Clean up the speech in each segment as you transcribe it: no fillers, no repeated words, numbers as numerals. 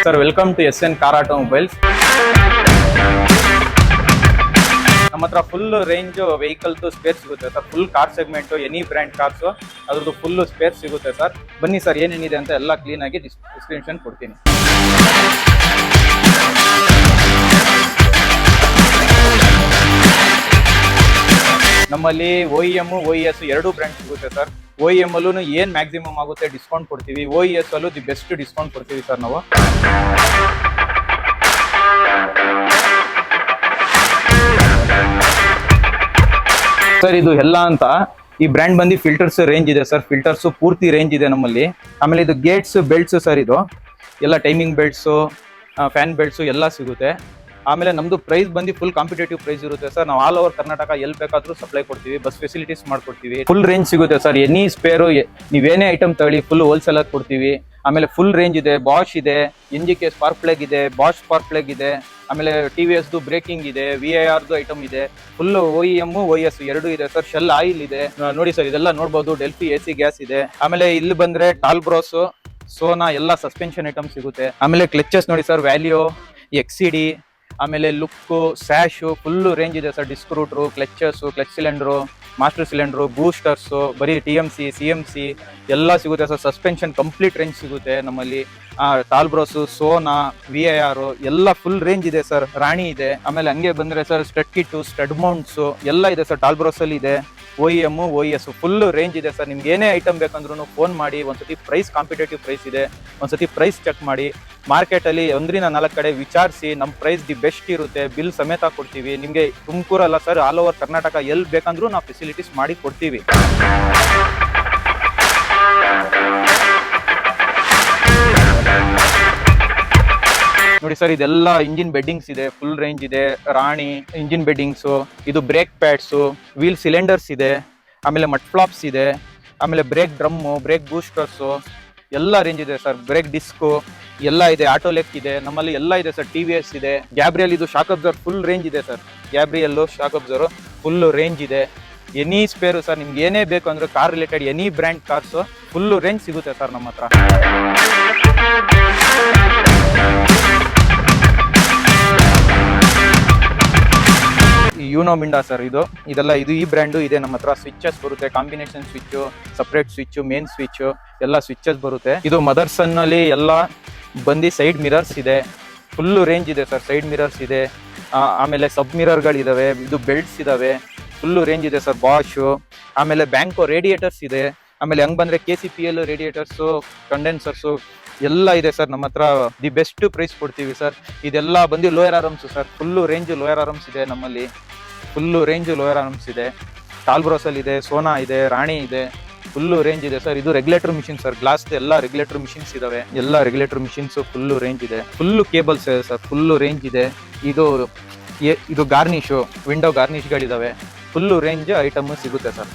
Sir welcome to SN car automobiles. ನಮ್ಮ ಹತ್ರ full range vehicle spare ಸಿಗುತ್ತೆ sir. Full car segment, any brand cars ಅದ್ರದ್ದು full spare ಸಿಗುತ್ತೆ sir. ಬನ್ನಿ sir, ಏನೇನಿದೆ ಅಂತ ಎಲ್ಲ ಕ್ಲೀನ್ ಆಗಿ ಡಿಸ್ಕ್ರಿಪ್ಷನ್ ಕೊಡ್ತೀನಿ. ನಮ್ಮಲ್ಲಿ OEM OES ಎರಡು ಬ್ರ್ಯಾಂಡ್ ಸಿಗುತ್ತೆ ಸರ್. OEM ಅಲ್ಲೂ ಏನ್ ಮ್ಯಾಕ್ಸಿಮಮ್ ಆಗುತ್ತೆ ಡಿಸ್ಕೌಂಟ್ ಕೊಡ್ತೀವಿ. OES ಅಲ್ಲೂ ದಿ ಬೆಸ್ಟ್ ಡಿಸ್ಕೌಂಟ್ ಕೊಡ್ತೀವಿ ಸರ್ ನಾವು. ಸರ್ ಇದು ಎಲ್ಲ ಅಂತ ಈ ಬ್ರ್ಯಾಂಡ್ ಬಂದು ಫಿಲ್ಟರ್ಸ್ ರೇಂಜ್ ಇದೆ ಸರ್. ಫಿಲ್ಟರ್ಸ್ ಪೂರ್ತಿ ರೇಂಜ್ ಇದೆ ನಮ್ಮಲ್ಲಿ. ಆಮೇಲೆ ಇದು ಗೇಟ್ಸ್ ಬೆಲ್ಟ್ಸ್ ಸರ್, ಇದು ಎಲ್ಲ ಟೈಮಿಂಗ್ ಬೆಲ್ಟ್ಸು, ಫ್ಯಾನ್ ಬೆಲ್ಟ್ಸು ಎಲ್ಲ ಸಿಗುತ್ತೆ. ಆಮೇಲೆ ನಮ್ದು ಪ್ರೈಸ್ ಬಂದು ಫುಲ್ ಕಾಂಪಿಟೇಟಿವ್ ಪ್ರೈಸ್ ಇರುತ್ತೆ ಸರ್. ನಾವು ಆಲ್ ಓವರ್ ಕರ್ನಾಟಕ ಎಲ್ಲಿ ಬೇಕಾದ್ರೂ ಸಪ್ಲೈ ಕೊಡ್ತೀವಿ. ಬಸ್ ಫೆಸಿಲಿಟೀಸ್ ಮಾಡ್ಕೊಡ್ತೀವಿ. ಫುಲ್ ರೇಂಜ್ ಸಿಗುತ್ತೆ ಸರ್. ಎನಿ ಸ್ಪೇರು ನೀವೇನೇ ಐಟಮ್ ತಗೊಳ್ಳಿ ಫುಲ್ ಹೋಲ್ಸೇಲ್ ಆಗಿ ಕೊಡ್ತೀವಿ. ಆಮೇಲೆ ಫುಲ್ ರೇಂಜ್ ಇದೆ. ಬಾಷ್ ಇದೆ, NGK ಸ್ಪಾರ್ಕ್ ಪ್ಲಗ್ ಇದೆ, ಬಾಷ್ ಸ್ಪಾರ್ಕ್ ಪ್ಲಗ್ ಇದೆ. ಆಮೇಲೆ TVS ಬ್ರೇಕಿಂಗ್ ಇದೆ, VIR ಐಟಮ್ ಇದೆ. ಫುಲ್ OEM OES ಎರಡು ಇದೆ ಸರ್. ಶೆಲ್ ಆಯಿಲ್ ಇದೆ ನೋಡಿ ಸರ್, ಇದೆಲ್ಲ ನೋಡ್ಬೋದು. ಡೆಲ್ಫಿ AC ಗ್ಯಾಸ್ ಇದೆ. ಆಮೇಲೆ ಇಲ್ಲಿ ಬಂದ್ರೆ ಟಾಲ್ಬ್ರೋಸ್, ಸೋನಾ ಎಲ್ಲ ಸಸ್ಪೆನ್ಷನ್ ಐಟಮ್ ಸಿಗುತ್ತೆ. ಆಮೇಲೆ ಕ್ಲಚಸ್ ನೋಡಿ ಸರ್, ವ್ಯಾಲ್ಯೂ, XCD, ಆಮೇಲೆ ಲುಕ್ಕು, ಸ್ಯಾಶು, ಫುಲ್ ರೇಂಜ್ ಇದೆ sir. Disc ರೂಟ್ರು, ಕ್ಲಚಸ್ಸು, clutch cylinder, master cylinder, ಬೂಸ್ಟರ್ಸು, ಬರೀ TMC CMC ಎಲ್ಲ ಸಿಗುತ್ತೆ ಸರ್. ಸಸ್ಪೆನ್ಷನ್ ಕಂಪ್ಲೀಟ್ ರೇಂಜ್ ಸಿಗುತ್ತೆ ನಮ್ಮಲ್ಲಿ. ಟಾಲ್ಬ್ರೋಸು, ಸೋನಾ, VIR ಎಲ್ಲ ಫುಲ್ ರೇಂಜ್ ಇದೆ ಸರ್. ರಾಣಿ ಇದೆ. ಆಮೇಲೆ ಹಂಗೆ ಬಂದ್ರೆ ಸರ್ ಸ್ಟಡ್ ಕಿಟ್ಟು, ಸ್ಟಡ್ ಮೌಂಟ್ಸು ಎಲ್ಲ ಇದೆ ಸರ್. ಟಾಲ್ಬ್ರೋಸ್ ಅಲ್ಲಿ ಇದೆ. OEM OES ಫುಲ್ ರೇಂಜ್ ಇದೆ ಸರ್. ನಿಮ್ಗೆ ಏನೇ ಐಟಮ್ ಬೇಕಂದ್ರೂ ಫೋನ್ ಮಾಡಿ. ಒಂದ್ಸತಿ ಪ್ರೈಸ್ ಕಾಂಪಿಟೇಟಿವ್ ಪ್ರೈಸ್ ಇದೆ, ಒಂದ್ಸತಿ ಪ್ರೈಸ್ ಚೆಕ್ ಮಾಡಿ. ಮಾರ್ಕೆಟ್ ಅಲ್ಲಿ 1-4 ಕಡೆ ವಿಚಾರಿಸಿ. ನಮ್ಮ ಪ್ರೈಸ್ ದಿ ಬೆಸ್ಟ್ ಇರುತ್ತೆ. ಬಿಲ್ ಸಮೇತ ಕೊಡ್ತೀವಿ ನಿಮ್ಗೆ. ತುಮಕೂರಲ್ಲ ಸರ್, ಆಲ್ ಓವರ್ ಕರ್ನಾಟಕ ಎಲ್ಲಿ ಬೇಕಂದ್ರೂ ನಾವು ಫೆಸಿಲಿಟೀಸ್ ಮಾಡಿ ಕೊಡ್ತೀವಿ. ನೋಡಿ ಸರ್, ಇದೆಲ್ಲ ಇಂಜಿನ್ ಬೆಡ್ಡಿಂಗ್ಸ್ ಇದೆ. ಫುಲ್ ರೇಂಜ್ ಇದೆ. ರಾಣಿ ಇಂಜಿನ್ ಬೆಡ್ಡಿಂಗ್ಸು, ಇದು ಬ್ರೇಕ್ ಪ್ಯಾಡ್ಸು, ವೀಲ್ ಸಿಲಿಂಡರ್ಸ್ ಇದೆ. ಆಮೇಲೆ ಮಡ್ ಫ್ಲಾಪ್ಸ್ ಇದೆ. ಆಮೇಲೆ ಬ್ರೇಕ್ ಡ್ರಮ್ಮು, ಬ್ರೇಕ್ ಬೂಸ್ಟರ್ಸು ಎಲ್ಲ ರೇಂಜ್ ಇದೆ ಸರ್. ಬ್ರೇಕ್ ಡಿಸ್ಕು ಎಲ್ಲ ಇದೆ. ಆಟೋಲೆಕ್ ಇದೆ ನಮ್ಮಲ್ಲಿ, ಎಲ್ಲ ಇದೆ ಸರ್. TVS ಇದೆ. ಗ್ಯಾಬ್ರಿಯಲ್ ಇದು ಶಾಕ್ ಅಬ್ಸರ್ವ್ ಫುಲ್ ರೇಂಜ್ ಇದೆ sir. Gabriel shock absorb full range ಇದೆ. ಎನಿ ಸ್ಪೇರು ಸರ್, ನಿಮ್ಗೆ ಏನೇ ಬೇಕು ಅಂದ್ರೆ car related any brand cars full range ಸಿಗುತ್ತೆ ಸರ್ ನಮ್ಮ ಹತ್ರ. ಯೂನೋ ಮಿಂಡಾ ಸರ್, ಇದೆಲ್ಲ ಈ ಬ್ರ್ಯಾಂಡು ಇದೆ ನಮ್ಮ ಹತ್ರ. ಸ್ವಿಚಸ್ ಬರುತ್ತೆ, combination switch, separate switch, main switch ಎಲ್ಲ ಸ್ವಿಚಸ್ ಬರುತ್ತೆ. ಇದು ಮದರ್ಸನ್ ಅಲ್ಲಿ ಎಲ್ಲ ಬಂದು ಸೈಡ್ ಮಿರರ್ಸ್ ಇದೆ. ಫುಲ್ ರೇಂಜ್ ಇದೆ ಸರ್. ಸೈಡ್ ಮಿರರ್ಸ್ ಇದೆ. ಆಮೇಲೆ ಸಬ್ ಮಿರರ್ಗಳಿದಾವೆ. ಇದು ಬೆಲ್ಟ್ಸ್ ಇದಾವೆ. ಫುಲ್ ರೇಂಜ್ ಇದೆ ಸರ್. ಬಾಷು, ಆಮೇಲೆ ಬ್ಯಾಂಕೋ ರೇಡಿಯೇಟರ್ಸ್ ಇದೆ. ಆಮೇಲೆ ಹಂಗ್ ಬಂದ್ರೆ KCPL ರೇಡಿಯೇಟರ್ಸು, ಕಂಡೆನ್ಸರ್ಸು ಎಲ್ಲ ಇದೆ ಸರ್ ನಮ್ಮ ಹತ್ರ. ದಿ ಬೆಸ್ಟ್ ಪ್ರೈಸ್ ಕೊಡ್ತೀವಿ ಸರ್. ಇದೆಲ್ಲ ಬಂದು lower arms sir. Full range lower arms ಇದೆ ನಮ್ಮಲ್ಲಿ. ಫುಲ್ ರೇಂಜ್ ಲೋಯರ್ ಆರ್ಮ್ಸ್ ಇದೆ. ಟಾಲ್ಬ್ರೋಸಲ್ ಇದೆ, ಸೋನಾ ಇದೆ, ರಾಣಿ ಇದೆ. ಫುಲ್ ರೇಂಜ್ ಇದೆ ಸರ್. ಇದು ರೆಗ್ಯುಲೇಟರ್ ಮಿಷಿನ್ ಸರ್. ಗ್ಲಾಸ್ ಎಲ್ಲ ರೆಗ್ಯುಲೇಟರ್ ಮಿಷಿನ್ಸ್ ಇದಾವೆ. ಎಲ್ಲ ರೆಗ್ಯುಲೇಟರ್ ಮಿಷಿನ್ಸ್ ಫುಲ್ ರೇಂಜ್ ಇದೆ. ಫುಲ್ ಕೇಬಲ್ಸ್ ಇದೆ ಸರ್. ಫುಲ್ ರೇಂಜ್ ಇದೆ. ಇದು ಗಾರ್ನಿಶು, ವಿಂಡೋ ಗಾರ್ನಿಶ್ಗಳಿದಾವೆ. ಫುಲ್ ರೇಂಜ್ ಐಟಮ್ ಸಿಗುತ್ತೆ ಸರ್.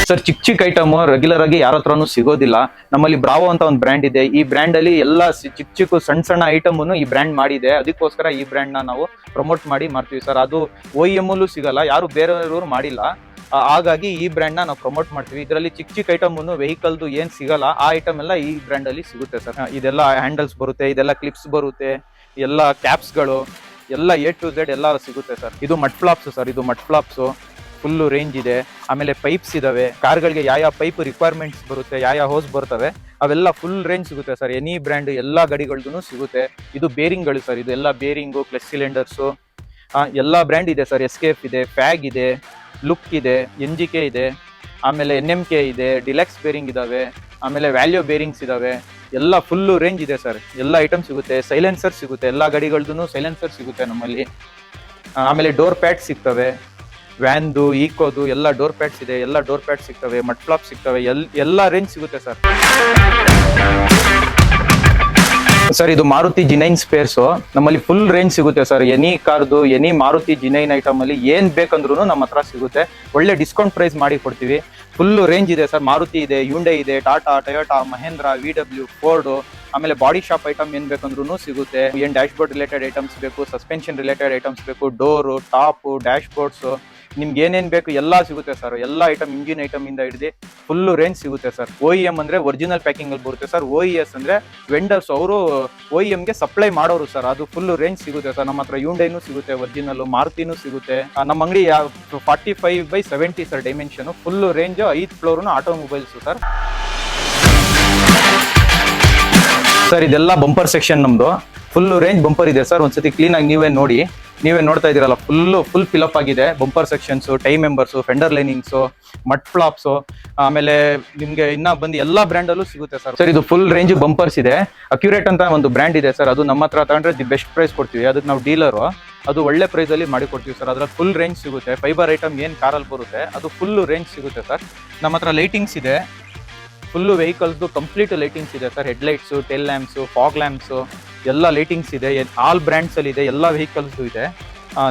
ಸರ್ ಚಿಕ್ಕ ಐಟಮ್ ರೆಗ್ಯುಲರ್ ಆಗಿ ಯಾರ ಹತ್ರನೂ ಸಿಗೋದಿಲ್ಲ. ನಮ್ಮಲ್ಲಿ ಬ್ರಾವೋ ಅಂತ ಒಂದು ಬ್ರ್ಯಾಂಡ್ ಇದೆ. ಈ ಬ್ರ್ಯಾಂಡ್ ಅಲ್ಲಿ ಎಲ್ಲ ಚಿಕ್ಕ ಸಣ್ಣ ಐಟಮ್ ಈ ಬ್ರ್ಯಾಂಡ್ ಮಾಡಿದೆ. ಅದಕ್ಕೋಸ್ಕರ ಈ ಬ್ರ್ಯಾಂಡ್ ನಾವು ಪ್ರಮೋಟ್ ಮಾಡಿ ಮಾಡ್ತೀವಿ ಸರ್. ಅದು OEM ಅಲ್ಲೂ ಸಿಗಲ್ಲ, ಯಾರು ಬೇರೆಯವರು ಮಾಡಿಲ್ಲ. ಹಾಗಾಗಿ ಈ ಬ್ರ್ಯಾಂಡ್ ನಾವು ಪ್ರಮೋಟ್ ಮಾಡ್ತೀವಿ. ಇದರಲ್ಲಿ ಚಿಕ್ಕ ಐಟಮ್ ವೆಹಿಕಲ್ದು ಏನ್ ಸಿಗಲ್ಲ, ಆ ಐಟಮ್ ಎಲ್ಲ ಈ ಬ್ರ್ಯಾಂಡ್ ಅಲ್ಲಿ ಸಿಗುತ್ತೆ ಸರ್. ಇದೆಲ್ಲ ಹ್ಯಾಂಡಲ್ಸ್ ಬರುತ್ತೆ, ಇದೆಲ್ಲ ಕ್ಲಿಪ್ಸ್ ಬರುತ್ತೆ, ಎಲ್ಲ ಕ್ಯಾಪ್ಸ್ಗಳು ಎಲ್ಲ A to Z ಎಲ್ಲ ಸಿಗುತ್ತೆ ಸರ್. ಇದು ಮಡ್ ಫ್ಲಾಪ್ಸ್ ಸರ್. ಇದು ಮಡ್ ಫ್ಲಾಪ್ಸ್ ಫುಲ್ ರೇಂಜ್ ಇದೆ. ಆಮೇಲೆ ಪೈಪ್ಸ್ ಇದಾವೆ. ಕಾರ್ಗಳಿಗೆ ಯಾವ ಪೈಪ್ ರಿಕ್ವೈರ್ಮೆಂಟ್ಸ್ ಬರುತ್ತೆ, ಯಾವ ಹೋಸ್ ಬರ್ತವೆ, ಅವೆಲ್ಲ ಫುಲ್ ರೇಂಜ್ ಸಿಗುತ್ತೆ ಸರ್. ಎನಿ ಬ್ರ್ಯಾಂಡ್ ಎಲ್ಲ ಗಾಡಿಗಳದ್ದು ಸಿಗುತ್ತೆ. ಇದು ಬೇರಿಂಗ್ಗಳು ಸರ್. ಇದು ಎಲ್ಲ ಬೇರಿಂಗು, ಕ್ಲಚ್ ಸಿಲಿಂಡರ್ಸು ಎಲ್ಲ ಬ್ರ್ಯಾಂಡ್ ಇದೆ ಸರ್. SKF ಇದೆ, ಫ್ಯಾಗ್ ಇದೆ, ಲುಕ್ ಇದೆ, NGK ಇದೆ, ಆಮೇಲೆ NMK ಇದೆ, ಡಿಲೆಕ್ಸ್ ಬೇರಿಂಗ್ ಇದಾವೆ, ಆಮೇಲೆ ವ್ಯಾಲ್ಯೂ ಬೇರಿಂಗ್ಸ್ ಇದಾವೆ. ಎಲ್ಲ ಫುಲ್ ರೇಂಜ್ ಇದೆ ಸರ್. ಎಲ್ಲ ಐಟಮ್ ಸಿಗುತ್ತೆ. ಸೈಲೆನ್ಸರ್ ಸಿಗುತ್ತೆ. ಎಲ್ಲ ಗಾಡಿಗಳದ್ದು ಸೈಲೆನ್ಸರ್ ಸಿಗುತ್ತೆ ನಮ್ಮಲ್ಲಿ. ಆಮೇಲೆ ಡೋರ್ ಪ್ಯಾಡ್ ಸಿಗ್ತವೆ. ವ್ಯಾನ್ದು, ಈಕೋದು ಎಲ್ಲ ಡೋರ್ ಪ್ಯಾಡ್ಸ್ ಇದೆ. ಎಲ್ಲ ಡೋರ್ ಪ್ಯಾಡ್ ಸಿಗ್ತವೆ. ಮಡ್ ಫ್ಲಾಪ್ ಸಿಗ್ತವೆ. ಎಲ್ಲ ರೇಂಜ್ ಸಿಗುತ್ತೆ ಸರ್. ಸರ್ ಇದು ಮಾರುತಿ G9 ಸ್ಪೇರ್ಸು ನಮ್ಮಲ್ಲಿ ಫುಲ್ ರೇಂಜ್ ಸಿಗುತ್ತೆ ಸರ್. ಎನಿ ಕಾರ್ದು, ಎನಿ ಮಾರುತಿ G9 ಐಟಮ್ ಅಲ್ಲಿ ಏನ್ ಬೇಕಂದ್ರೂ ನಮ್ಮ ಹತ್ರ ಸಿಗುತ್ತೆ. ಒಳ್ಳೆ ಡಿಸ್ಕೌಂಟ್ ಪ್ರೈಸ್ ಮಾಡಿ ಕೊಡ್ತೀವಿ. ಫುಲ್ ರೇಂಜ್ ಇದೆ ಸರ್. ಮಾರುತಿ ಇದೆ, ಯುಂಡೈ ಇದೆ, Tata, Toyota, Mahindra, VW, Ford. ಆಮೇಲೆ ಬಾಡಿ ಶಾಪ್ ಐಟಮ್ ಏನ್ ಬೇಕಂದ್ರೂ ಸಿಗುತ್ತೆ. ಏನ್ ಡ್ಯಾಶ್ ಬೋರ್ಡ್ ರಿಲೇಟೆಡ್ ಐಟಮ್ಸ್ ಬೇಕು, ಸಸ್ಪೆನ್ಷನ್ ರಿಲೇಟೆಡ್ ಐಟಮ್ಸ್ ಬೇಕು, ಡೋರು, ಟಾಪು, ಡ್ಯಾಶ್ ಬೋರ್ಡ್ಸ್ ನಿಮ್ಗೆ ಏನೇನ್ ಬೇಕು ಎಲ್ಲ ಸಿಗುತ್ತೆ ಸರ್. ಎಲ್ಲ ಐಟಮ್, ಇಂಜಿನ್ ಐಟಮ್ ಇಂದ ಹಿಡಿದು ಫುಲ್ ರೇಂಜ್ ಸಿಗುತ್ತೆ ಸರ್. OEM ಅಂದ್ರೆ ಒರಿಜಿನಲ್ ಪ್ಯಾಕಿಂಗ್ ಅಲ್ಲಿ ಬರುತ್ತೆ ಸರ್. OES ಅಂದ್ರೆ ವೆಂಡರ್ಸ್, ಅವರು OEM ಗೆ ಸಪ್ಲೈ ಮಾಡೋರು ಸರ್. ಅದು ಫುಲ್ ರೇಂಜ್ ಸಿಗುತ್ತೆ ಸರ್. ನಮ್ಮ ಹತ್ರ ಹ್ಯುಂಡೈನು ಸಿಗುತ್ತೆ, ಒರಿಜಿನಲ್ ಮಾರುತಿನೂ ಸಿಗುತ್ತೆ. ನಮ್ಮ ಅಂಗಡಿ 45/70 sir dimension. Full range 5 floor automobiles sir. Sir ಇದೆಲ್ಲ ಬಂಪರ್ ಸೆಕ್ಷನ್ ನಮ್ದು. ಫುಲ್ ರೇಂಜ್ ಬಂಪರ್ ಇದೆ ಸರ್. ಒಂದ್ಸತಿ ಕ್ಲೀನ್ ಆಗಿ ನೀವೇ ನೋಡಿ. ನೀವೇ ನೋಡ್ತಾ ಇದೀರಲ್ಲ, ಫುಲ್ ಫಿಲಪ್ ಆಗಿದೆ. Bumper sections, tie members, fender linings, mud flaps, ಆಮೇಲೆ ನಿಮ್ಗೆ ಇನ್ನ ಬಂದು ಎಲ್ಲಾ ಬ್ರ್ಯಾಂಡ್ ಅಲ್ಲೂ ಸಿಗುತ್ತೆ ಸರ್. ಸರ್ ಇದು ಫುಲ್ ರೇಂಜ್ ಬಂಪರ್ಸ್ ಇದೆ. ಅಕ್ಯುರೇಟ್ ಅಂತ ಒಂದು ಬ್ರ್ಯಾಂಡ್ ಇದೆ ಸರ್. ಅದು ನಮ್ಮ ಹತ್ರ ತಗೊಂಡ್ರೆ ದಿ ಬೆಸ್ಟ್ ಪ್ರೈಸ್ ಕೊಡ್ತೀವಿ. ಅದಕ್ಕೆ ನಾವು ಡೀಲರು, ಅದು ಒಳ್ಳೆ ಪ್ರೈಸ್ ಅಲ್ಲಿ ಮಾಡಿ ಕೊಡ್ತೀವಿ ಸರ್. ಅದ್ರಲ್ಲಿ ಫುಲ್ ರೇಂಜ್ ಸಿಗುತ್ತೆ. ಫೈಬರ್ ಐಟಮ್ ಏನ್ ಕಾರಲ್ಲಿ ಬರುತ್ತೆ ಅದು ಫುಲ್ ರೇಂಜ್ ಸಿಗುತ್ತೆ ಸರ್. ನಮ್ಮ ಹತ್ರ ಲೈಟಿಂಗ್ಸ್ ಇದೆ. ಫುಲ್ಲು ವೆಹಿಕಲ್ಸ್ದು ಕಂಪ್ಲೀಟ್ ಲೈಟಿಂಗ್ಸ್ ಇದೆ sir. Headlights, tail lamps, fog lamps ಎಲ್ಲ ಲೈಟಿಂಗ್ಸ್ ಇದೆ. ಆಲ್ ಬ್ರ್ಯಾಂಡ್ಸ್ ಅಲ್ಲಿ ಇದೆ. ಎಲ್ಲ ವೆಹಿಕಲ್ಸ್ದು ಇದೆ.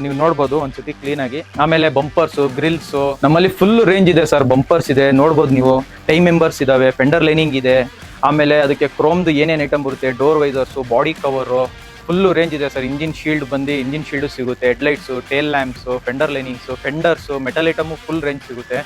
ನೀವು ನೋಡ್ಬೋದು ಒಂದ್ಸತಿ ಕ್ಲೀನ್ ಆಗಿ. ಆಮೇಲೆ ಬಂಪರ್ಸು, ಗ್ರಿಲ್ಸು ನಮ್ಮಲ್ಲಿ ಫುಲ್ ರೇಂಜ್ ಇದೆ ಸರ್. ಬಂಪರ್ಸ್ ಇದೆ ನೋಡ್ಬೋದು ನೀವು. ಟೈ ಮೆಂಬರ್ಸ್ ಇದಾವೆ, ಫೆಂಡರ್ ಲೈನಿಂಗ್ ಇದೆ. ಆಮೇಲೆ ಅದಕ್ಕೆ ಕ್ರೋಮ್ದು ಏನೇನು ಐಟಮ್ ಬರುತ್ತೆ, door visors, body cover, full range ಇದೆ ಸರ್. ಇಂಜಿನ್ ಶೀಲ್ಡ್ ಬಂದು ಇಂಜಿನ್ ಶೀಲ್ಡ್ ಸಿಗುತ್ತೆ. Headlights, tail lamps, fender linings, fenders, metal item full range ಸಿಗುತ್ತೆ.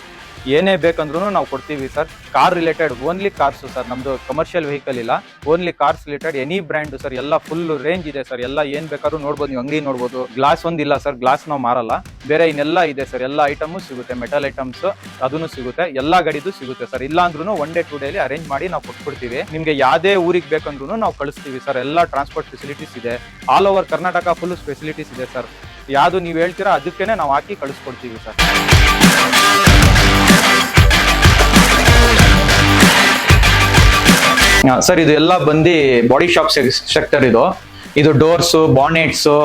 ಏನೇ ಬೇಕಂದ್ರೂ ನಾವು ಕೊಡ್ತೀವಿ sir. Car related only cars sir. ನಮ್ದು ಕಮರ್ಷಿಯಲ್ ವೆಹಿಕಲ್ ಇಲ್ಲ, only cars related any brand sir. ಎಲ್ಲ ಫುಲ್ ರೇಂಜ್ ಇದೆ ಸರ್. ಎಲ್ಲ ಏನ್ ಬೇಕಾದ್ರೂ ನೋಡ್ಬೋದು ನೀವು. ಅಂಗಡಿ ನೋಡ್ಬೋದು. ಗ್ಲಾಸ್ ಒಂದಿಲ್ಲ ಸರ್, ಗ್ಲಾಸ್ ನಾವು ಮಾರಲ್ಲ. ಬೇರೆ ಇನ್ನೆಲ್ಲ ಇದೆ ಸರ್. ಎಲ್ಲ ಐಟಮು ಸಿಗುತ್ತೆ. ಮೆಟಲ್ ಐಟಮ್ಸ್ ಅದನ್ನು ಸಿಗುತ್ತೆ. ಎಲ್ಲಾ ಗಾಡಿದು ಸಿಗುತ್ತೆ ಸರ್. ಇಲ್ಲ ಅಂದ್ರೂ 1 day 2 ಡೇಲಿ ಅರೇಂಜ್ ಮಾಡಿ ನಾವು ಕೊಟ್ಬಿಡ್ತೀವಿ. ನಿಮ್ಗೆ ಯಾವ್ದೇ ಊರಿಗೆ ಬೇಕಂದ್ರೂ ನಾವು ಕಳಿಸ್ತೀವಿ ಸರ್. ಎಲ್ಲ ಟ್ರಾನ್ಸ್ಪೋರ್ಟ್ ಫೆಸಿಲಿಟೀಸ್ ಇದೆ. All over Karnataka full facilities ಇದೆ ಸರ್. ಯಾವ್ದು ನೀವು ಹೇಳ್ತೀರಾ ಅದಕ್ಕೇನೆ ನಾವು ಹಾಕಿ ಕಳಿಸ್ಕೊಡ್ತೀವಿ ಸರ್. ಸರ್ ಇದು ಎಲ್ಲ ಬಂದು ಬಾಡಿ ಶಾಪ್ ಸೆಕ್ಟರ್. ಇದು ಡೋರ್ಸು, ಬಾನೆಟ್ಸು,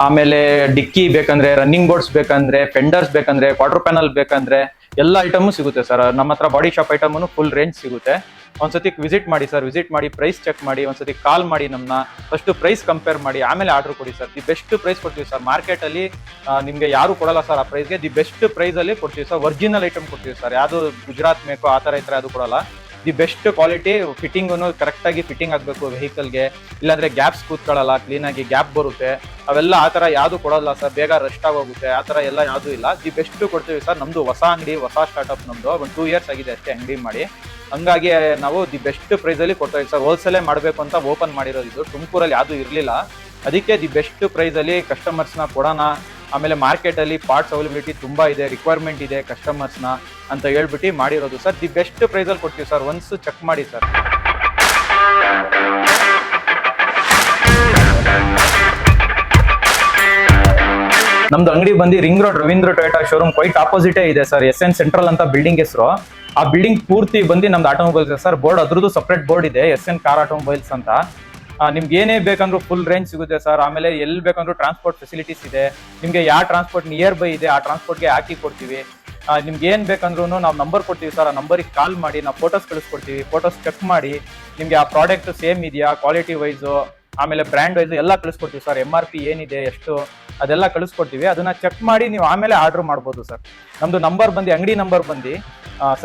ಆಮೇಲೆ ಡಿಕ್ಕಿ ಬೇಕಂದ್ರೆ, ರನ್ನಿಂಗ್ ಬೋರ್ಡ್ಸ್ ಬೇಕಂದ್ರೆ, ಫೆಂಡರ್ಸ್ ಬೇಕಂದ್ರೆ, ಕ್ವಾರ್ಟರ್ ಪ್ಯಾನಲ್ ಬೇಕಂದ್ರೆ ಎಲ್ಲ ಐಟಮು ಸಿಗುತ್ತೆ ಸರ್. ನಮ್ಮ ಹತ್ರ body shop item full range ಸಿಗುತ್ತೆ. ಒಂದ್ಸತಿ ವಿಸಿಟ್ ಮಾಡಿ ಸರ್. ವಿಸಿಟ್ ಮಾಡಿ, ಪ್ರೈಸ್ ಚೆಕ್ ಮಾಡಿ, ಒಂದ್ಸತಿ ಕಾಲ್ ಮಾಡಿ ನಮ್ಮನ್ನ. ಫಸ್ಟ್ ಪ್ರೈಸ್ ಕಂಪೇರ್ ಮಾಡಿ, ಆಮೇಲೆ ಆರ್ಡರ್ ಕೊಡಿ ಸರ್. ದಿ ಬೆಸ್ಟ್ ಪ್ರೈಸ್ ಕೊಡ್ತೀವಿ ಸರ್. ಮಾರ್ಕೆಟ್ ಅಲ್ಲಿ ನಿಮ್ಗೆ ಯಾರು ಕೊಡಲ್ಲ ಸರ್ ಆ ಪ್ರೈಸ್ಗೆ. ದಿ ಬೆಸ್ಟ್ ಪ್ರೈಸ್ ಅಲ್ಲಿ ಕೊಡ್ತೀವಿ ಸರ್. ಒರಿಜಿನಲ್ ಐಟಮ್ ಕೊಡ್ತೀವಿ ಸರ್. ಯಾವುದು ಗುಜರಾತ್ ಮೇಕೋ ಆ ತರ ಇದ್ರೆ ಅದು ಕೊಡಲ್ಲ. The best quality. Fitting correct ಆಗಿ ಫಿಟ್ಟಿಂಗ್ ಆಗಬೇಕು ವೆಹಿಕಲ್ಗೆ. ಇಲ್ಲಾಂದ್ರೆ ಗ್ಯಾಪ್ಸ್ ಕೂತ್ಕೊಳ್ಳಲ್ಲ, ಕ್ಲೀನ್ ಆಗಿ ಗ್ಯಾಪ್ ಬರುತ್ತೆ. ಅವೆಲ್ಲ ಆ ತರ ಯಾವ್ದು ಕೊಡಲ್ಲ ಸರ್. ಬೇಗ ರಸ್ಟ್ ಆಗೋಗುತ್ತೆ. ಆ ತರ ಎಲ್ಲ ಯಾವ್ದು ಇಲ್ಲ. ದಿ ಬೆಸ್ಟ್ ಕೊಡ್ತೀವಿ ಸರ್. ನಮ್ದು ಹೊಸ ಅಂಗಡಿ, ಹೊಸ ಸ್ಟಾರ್ಟ್ಅಪ್ ನಮ್ದು. 2 years ಆಗಿದೆ ಅಷ್ಟೇ ಅಂಗಡಿ ಮಾಡಿ. ಹಂಗಾಗಿ ನಾವು ದಿ ಬೆಸ್ಟ್ ಪ್ರೈಸ್ ಅಲ್ಲಿ ಕೊಡ್ತಾ ಇದ್ದೀವಿ ಸರ್. ಹೋಲ್ಸೇಲೇ ಮಾಡಬೇಕು ಅಂತ ಓಪನ್ ಮಾಡಿರೋದು ಇದು. ತುಮಕೂರಲ್ಲಿ ಯಾವ್ದು ಇರಲಿಲ್ಲ. ಅದಕ್ಕೆ ದಿ ಬೆಸ್ಟ್ ಪ್ರೈಸ್ ಅಲ್ಲಿ ಕಸ್ಟಮರ್ಸ್ನ ಕೊಡೋಣ. ಆಮೇಲೆ ಮಾರ್ಕೆಟ್ ಅಲ್ಲಿ ಪಾರ್ಟ್ಸ್ ಅವೈಲಬಿಲಿಟಿ ತುಂಬಾ ಇದೆ, ರಿಕ್ವೈರ್ಮೆಂಟ್ ಇದೆ ಕಸ್ಟಮರ್ಸ್ನ ಅಂತ ಹೇಳ್ಬಿಟ್ಟು ಮಾಡಿರೋದು ಸರ್. ದಿ ಬೆಸ್ಟ್ ಪ್ರೈಸ್ ಅಲ್ಲಿ ಕೊಡ್ತೀವಿ ಸರ್. ಒನ್ಸ್ ಚೆಕ್ ಮಾಡಿ ಸರ್. ನಮ್ದು ಅಂಗಡಿ ಬಂದು ring road Ravindra Toyota showroom quite ಆಪೋಸಿಟೇ ಇದೆ ಸರ್. SN ಸೆಂಟ್ರಲ್ ಅಂತ ಬಿಲ್ಡಿಂಗ್ ಹೆಸರು. ಆ ಬಿಲ್ಡಿಂಗ್ ಪೂರ್ತಿ ಬಂದು ನಮ್ದು ಆಟೋಮೊಬೈಲ್ಸ್ ಸರ್. ಬೋರ್ಡ್ ಅದ್ರದ್ದು ಸಪ್ರೇಟ್ ಬೋರ್ಡ್ ಇದೆ, SN ಕಾರ್ ಆಟೋಮೊಬೈಲ್ಸ್ ಅಂತ. ನಿಮ್ಗೆ ಏನೇ ಬೇಕಂದ್ರೂ ಫುಲ್ ರೇಂಜ್ ಸಿಗುತ್ತೆ ಸರ್. ಆಮೇಲೆ ಎಲ್ಲಿ ಬೇಕಂದ್ರೂ ಟ್ರಾನ್ಸ್ಪೋರ್ಟ್ ಫೆಸಿಲಿಟೀಸ್ ಇದೆ. ನಿಮ್ಗೆ ಯಾವ ಟ್ರಾನ್ಸ್ಪೋರ್ಟ್ ನಿಯರ್ ಬೈ ಇದೆ ಆ ಟ್ರಾನ್ಸ್ಪೋರ್ಟ್ಗೆ ಹಾಕಿ ಕೊಡ್ತೀವಿ. ನಿಮ್ಗೆ ಏನ್ ಬೇಕಂದ್ರೂ ನಾವು ನಂಬರ್ ಕೊಡ್ತೀವಿ ಸರ್. ಆ ನಂಬರಿಗೆ ಕಾಲ್ ಮಾಡಿ ನಾವು ಫೋಟೋಸ್ ಕಳಿಸ್ಕೊಡ್ತೀವಿ. ಫೋಟೋಸ್ ಚೆಕ್ ಮಾಡಿ ನಿಮ್ಗೆ ಆ ಪ್ರಾಡಕ್ಟ್ ಸೇಮ್ ಇದೆಯಾ, ಕ್ವಾಲಿಟಿ ವೈಸು, ಆಮೇಲೆ ಬ್ರ್ಯಾಂಡ್ ವೈಸ್ ಎಲ್ಲ ಕಳಿಸ್ಕೊಡ್ತೀವಿ ಸರ್. MRP ಏನಿದೆ, ಎಷ್ಟು ಅದೆಲ್ಲ ಕಳಿಸ್ಕೊಡ್ತೀವಿ. ಅದನ್ನ ಚೆಕ್ ಮಾಡಿ ನೀವು ಆಮೇಲೆ ಆರ್ಡರ್ ಮಾಡ್ಬೋದು ಸರ್. ನಮ್ದು ನಂಬರ್ ಬಂದು, ಅಂಗಡಿ ನಂಬರ್ ಬಂದು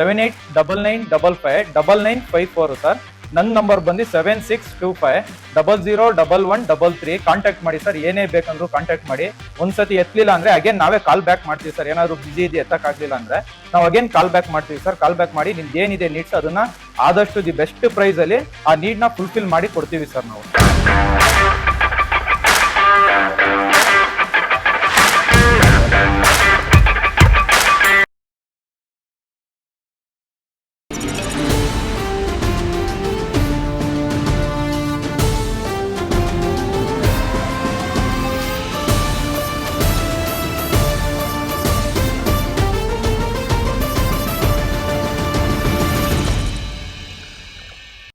7899559954 ಸರ್. ನನ್ನ ನಂಬರ್ ಬಂದು 7625001133. ಕಾಂಟ್ಯಾಕ್ಟ್ ಮಾಡಿ ಸರ್. ಏನೇ ಬೇಕಂದ್ರೂ ಕಾಂಟ್ಯಾಕ್ಟ್ ಮಾಡಿ. ಒಂದ್ಸತಿ ಎತ್ತಲಿಲ್ಲ ಅಂದ್ರೆ ಅಗೇನ್ ನಾವೇ ಕಾಲ್ ಬ್ಯಾಕ್ ಮಾಡ್ತೀವಿ ಸರ್. ಏನಾದ್ರು ಬಿಸಿ ಇದೆ ಎತ್ತಕ್ಕಾಗ್ಲಿಲ್ಲ ಅಂದ್ರೆ ನಾವು ಅಗೇನ್ ಕಾಲ್ ಬ್ಯಾಕ್ ಮಾಡ್ತೀವಿ ಸರ್. ಕಾಲ್ ಬ್ಯಾಕ್ ಮಾಡಿ ನಿಮ್ಗೆ ಏನಿದೆ ನೀಡ್ಸ್ ಅದನ್ನ ಆದಷ್ಟು ದಿ ಬೆಸ್ಟ್ ಪ್ರೈಸ್ ಅಲ್ಲಿ ಆ ನೀಡ್ನ ಫುಲ್ಫಿಲ್ ಮಾಡಿ ಕೊಡ್ತೀವಿ ಸರ್ ನಾವು.